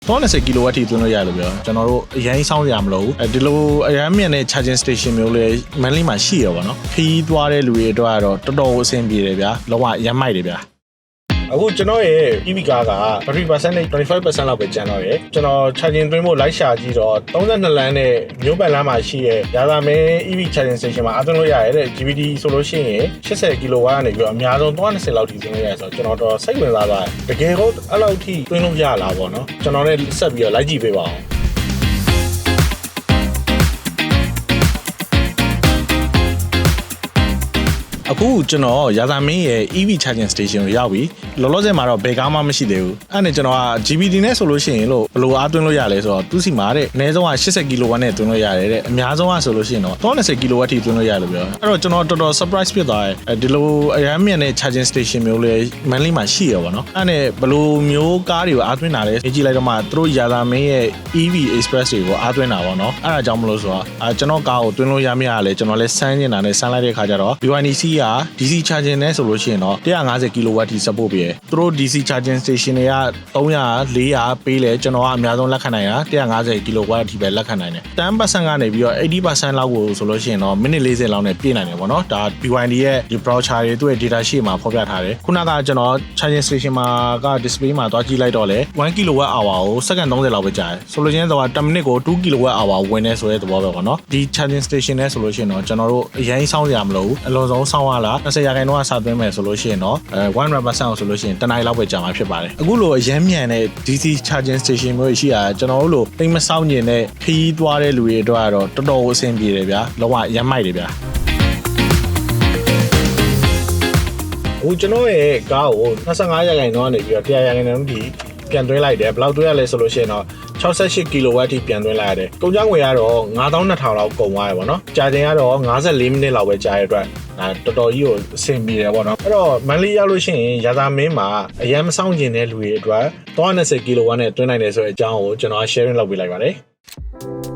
30 kilowatt ထိသွင်းလို့ရလို့ပြောကျွန်တော်တို့အရင်စောင်းစရာမလိုဘူးဒီလိုအရင်မြန်တဲ့ charging station မျိုးလေး Manly မှာရှိရပါတော့ခီးသွားတဲ့လူတွေအတွက်ကတော့တော်တော်အဆင်ပြေတယ်ဗျာလုံးဝရမ်းမိုက်တယ်ဗျာအခုကျွန်တော်ရဲ့ EV ကားက 30% နဲ့ 25% လောက်ပဲကျန်တော့တယ်ကျွန်တော် charging သွင်းဖို့လိုက်ရှာကြည့်တော့32လမ်းနဲ့မြို့ပတ်လမ်းမှာရှိရဲ့ရာသာမင်း EV charging station မှာအသွင်းလို့ရတယ်တဲ့ GBD ဆိုလို့ရှိရင်80 kW ကနေပြီးတော့အများဆုံး320လောက်ထိသွင်းလို့ရတယ်ဆိုတော့ကျွန်တော်တော့စိတ်ဝင်စားပါတယ်တကယ်တော့အဲ့လောက်ထိသွင်းလို့ရလားပေါ့နော်ကျွန်တော်လည်းဆက်ပြီးတော့လိုက်ကြည့်ပေးပါအောင်အခုကျွန်တော်ရာသာမင်းရဲ့ EV charging station ကိုရောက်ပြီလောလောဆယ်မှာတော့ဘယ်ကားမှမရှိသေးဘူးအဲ့နဲ့ကျွန်တော်က GBD နဲ့ဆိုလို့ရှိရင်လို့ဘယ်လိုအားသွင်းလို့ရလဲဆိုတော့သူ့စီမှာတဲ့အနည်းဆုံးက80 kW နဲ့သွင်းလို့ရတယ်တဲ့အများဆုံးကဆိုလို့ရှိရင်တော့30 kW ထိသွင်းလို့ရလို့ပြောအဲ့တော့ကျွန်တော်တော်တော် surprise ဖြစ်သွားတယ်ဒီလိုအရမ်းမြန်တဲ့ charging station မျိုးလေး Manly မှာရှိရပါတော့အဲ့နဲ့ဘယ်လိုမျိုးကားတွေကိုအားသွင်းတာလဲကြည့်လိုက်တော့မှသူတို့ရာသာမင်းရဲ့ EV Express တွေကိုအားသွင်းတာပေါ့နော်အဲ့ဒါကြောင့်မလို့ဆိုတော့ကျွန်တော်ကားကိုသွင်းလို့ရမရလဲကျွန်တော်လည်းစမ်းနေတာနဲ့စမ်းလိုက်တဲ့အခါကျတော့ BYD DC charging နဲ့ဆိုလို့ရှိရင်တော့150 kW ထိ support ပေးတယ်သူတို့ DC charging station တွေက300 400ပေးလဲကျွန်တော်ကအများဆုံးလက်ခံနိုင်တာ150 kW ထိပဲလက်ခံနိုင်တယ်10% ကနေပြီးတော့80% လောက်ကိုဆိုလို့ရှိရင်တော့မိနစ်40လောက်နဲ့ပြည့်နိုင်တယ်ပေါ့နော်ဒါ BYD ရဲ့ဒီ browser တွေသူ့ရဲ့ data sheet မှာဖော်ပြထားတယ်ခုနကကျွန်တော် charging station မှာက display မှာသွားကြည့်လိုက်တော့လေ1 kWh ကိုစက္ကန့်30လောက်ပဲကြာတယ်ဆိုလို့ချင်းတော့10မိနစ်ကို2 kWh ဝင်နေဆိုတဲ့သဘောပဲပေါ့နော်ဒီ charging station နဲ့ဆိုလို့ရှိရင်တော့ကျွန်တော်တို့အရင်စောင်းစရာမလိုဘူးအလုံးစုံစောင်းရလား20ရာခိုင်နှုန်းကစသွင်းမယ်ဆိုလို့ရှိရင်တော့100% ဆိုလို့ရှိရင်တနိုင်လောက်ပဲကြာမှာဖြစ်ပါတယ်အခုလိုအရင်မြန်တဲ့ DC charging station မျိုးရှိတာကျွန်တော်တို့လိုတိတ်မစောင့်ကျင်တဲ့ခီးသွားတဲ့လူတွေအတွက်ကတော့တော်တော်အဆင်ပြေတယ်ဗျာလုံးဝရမ်းမိုက်တယ်ဗျာအခုကျွန်တော်ရဲ့ကားကို25ရာခိုင်နှုန်းကနေပြီးတော့100ရာခိုင်နှုန်းထိပြန်သွင်းလိုက်တယ်ဘယ်လောက်သွင်းရလဲဆိုလို့ရှိရင်တော့68 kW ထိပြန်သွင်းလိုက်ရတယ်။ကုန်ကျငွေကတော့9200လောက်ကုန်သွားရပါတော့။ကြာချိန်ကတော့54မိနစ်လောက်ပဲကြာရတဲ့အတွက်တော်တော်ကြီးကိုအဆင်ပြေတယ်ပေါ့နော်။အဲ့တော့ Manly ရောက်လို့ရှိရင်ရာသာမင်းမှာအရင်မဆောင်ကျင်တဲ့လူတွေအတွက်320 kW နဲ့သွင်းနိုင်တယ်ဆိုတဲ့အကြောင်းကိုကျွန်တော် sharing လုပ်ပေးလိုက်ပါတယ်။